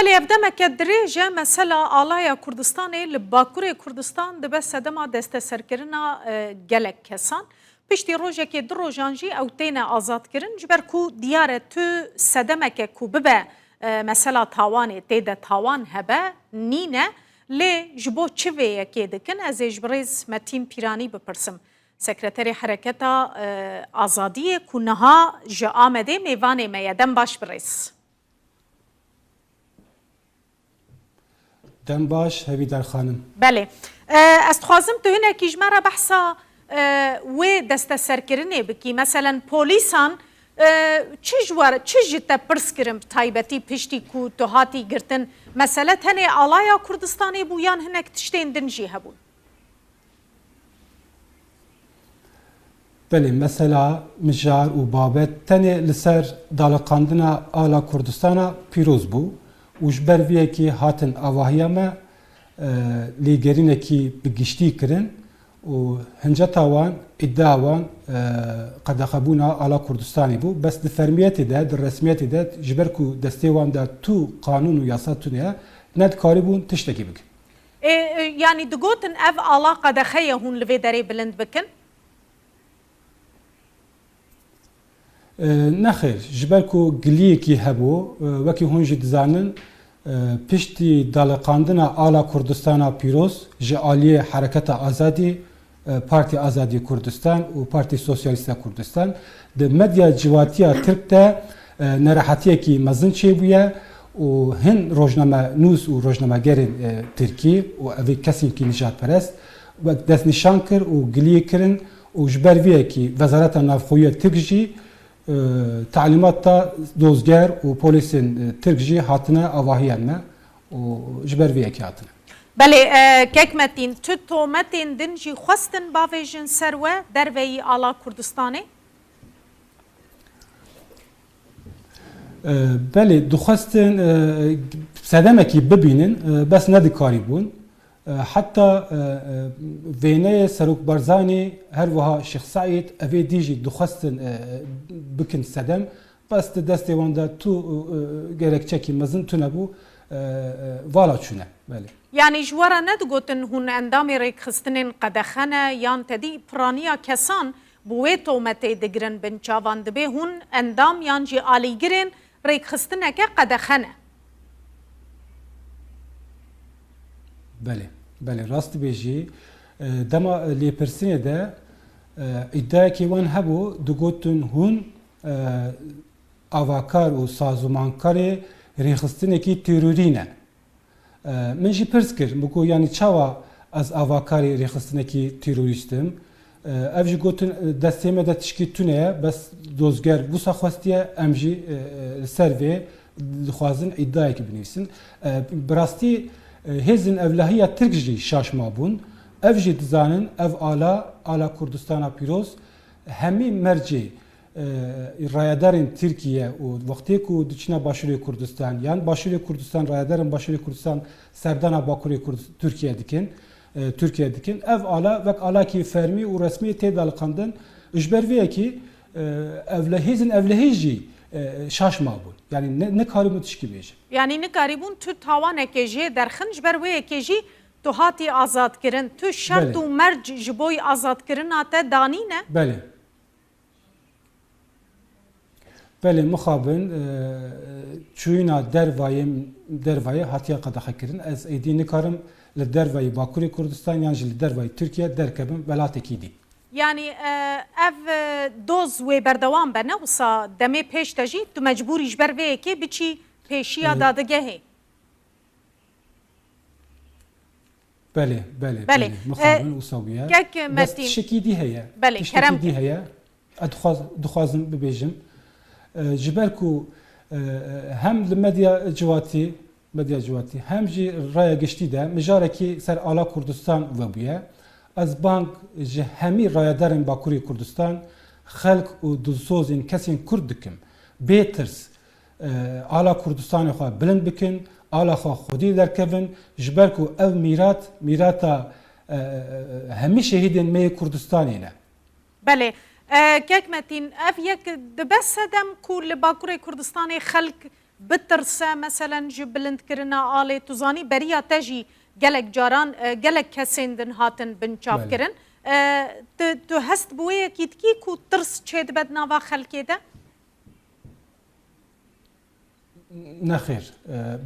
بله افدمک درێژە مثلا ئاڵایە کوردستانê li Bakurê Kurdistan dibe sedema desteserkirina gelek kesan. Piştî rojekê di rojan jî ew têne azadkirin ji ber ku diyar e tu sedemeke ku bibe mesela tawanê tê de tawan hebe nîne lê ji bo çi vêyekê dikin ez ê ji birêz Metin Pîranî bipirsim. Sekreterê Hereketa Azadiyê ku niha ji Amedê mêvanê me ye dem baş birêz. دم باش هەویدار خانم. بله ez dixwazim tu hinekî ji me re behsa wê desteserkirinê bikî mesela polîsan çi ji te pirs kirin taybetî piştî ku tu hatî girtin mesele tenê alaya Kurdistanê bû yan hinek tiştên din jî hebûn. Belê mesela mijar û babet tenê li ser daliqandina ala Kurdistana pîroz bû. û ji ber vê yekê hatin avahiya me lêgerînekî bi giştî kirin û hinceta wan îddia wan qedexebûna ala Kurdistanê bû bes di fermiyetê de di resmiyetê de ji ber ku destê wan de tu qanûn û yasa tune ne dikarî bûn tiştekî bikin. Yani digotin ev ala qedexeye hûn li vê derê bilind bikin? Nexêr ji ber ku giliyekî hebû wekî hûn jî dizanin piştî daliqandina ala Kurdistana pîroz ji aliyê Hereketa Azadî, Partî Azadî Kurdistan û Partî Sosyalîst a Kurdistan di medya civatiya Tirk de nerahetiyekî mezin çêbûye û hin rojnamenûs û rojnamegerên Tirkî û evê kesînkî nijadperest wek destnîşan kir û giliyê kirin û ji ber vê yekî Wezareta Navxweyiya Tirk jî تعلیمات دۆزگر و پۆلیسên Tirk jî hatine avahiyan me û ji ber vê yekê hatine. Belê Kekmetîn tu tometên din jî xwestin bavêjin ser we derveyî ala Kurdistanê? Belê dixwestin sedemekî bibînin bes nedikarî bûn. Hatta vêneyê Serokbarzanî her wiha Şeyx Saîd evê dî jî dixwestin bikin sedem bes di destê wan de tu gerekçekî mezin tune bû vala çûne. Yani ji were nedigotin hûn endamê rêkxistinên qedexene yan tedî piraniya kesan bi wê tometê digirin bin çavan dibe hûn endam yan jî alîgirên rêkxistineke qedexene. Belê, belê rast dibêjî dema lêpirsinê de îddiayekî wan hebû digotin hûn avakar û sazûmankarê rêxistinekî terorî ne. Min jî pirs kir biku yanî çawa ez avakarê rêxistinekî terorîstim ev jî gotin destê me de tişkî tune ye bes dozger wisa xwestiye em jî li ser vê dixwazin îddayekî binivîsin. Bi rastî hêzên evlahiya Tirk jî şaşma bûn. Ev jî dizanin ev ala Kurdistana pîroz hemî mercê rayedarên Tirkiye û wextê ku diçine Başûrê Kurdistan yan Başûrê Kurdistan rayedarên Başûrê Kurdistan serdana Bakurê Tirkiye dikin. Ev ala wek alakî fermî û resmî tê daliqandin ji ber vê yekî hêzên evlehî jî şaşma bûn. Yani ne karî bûn tişkî bêje. Yani nikarî bûn tu tawanekê jê derxin ji ber wê yekê jî tu hatî azadkirin tu şert û merc ji bo azadkirina te danîne? Belê. Belê mixabin çûyîna dervayê hatiye qedexekirin ez êdî nikarim li dervayê Bakurê Kurdistan yan jî li dervayê Tirkiye derkebim welatekî dî. Yani ev doz wê berdewam be ne wisa demê pêş te jî tu mecbûrî ji ber vê yekê biçî pêşiya dadegehê. Belê mixabin wisa wî ye. Bes tişekî dî heye. Tiştekî dî heye. Dixwazim bibêjim ji ber ku hem li medya civatî hem jî raya giştî de mijarekî ser ala Kurdistan vebûye. Ez bang ji hemî rayedarên Bakurê Kurdistan xelk û dilsozên kesên Kurd dikim. Bêtirs ala Kurdistanê xwe bilind bikin, ala xwe xwedî derkevin ji ber ku ev mîrata hemî şehîdên me yê Kurdistanê ne. Belê Kekmetîn ev yek dibe sedem ku li Bakurê Kurdistanê xelk بترسه مثلا جی بلند کرنا آله توزانی بریا تجی گلک جاران گلک کسین دن هاتن بنچاف بله. کرن تو هست بوی کیت کی کو ترس چه بد نوا خلکی ده نخیر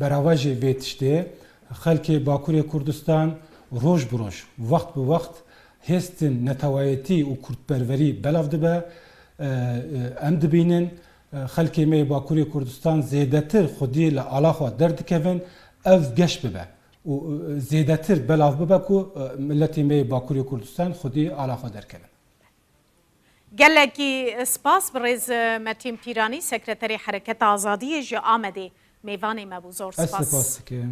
براواجی ویتشته خلک باکوری کردستان روش بروش وقت به وقت هستن نتوایتی و کردپروری بلاف دبه ام دبینن خلک می باکوری کردستان زیادتر خودی لعلاقه درد کهن اف گش ببه و زیادتر بلاف ببه کو ملتی می باکوری کردستان خودی علاقه در کهن گلکی سپاس برز متین پیرانی سکرتری حرکت آزادی جا آمده میوان مبوزور سپاس که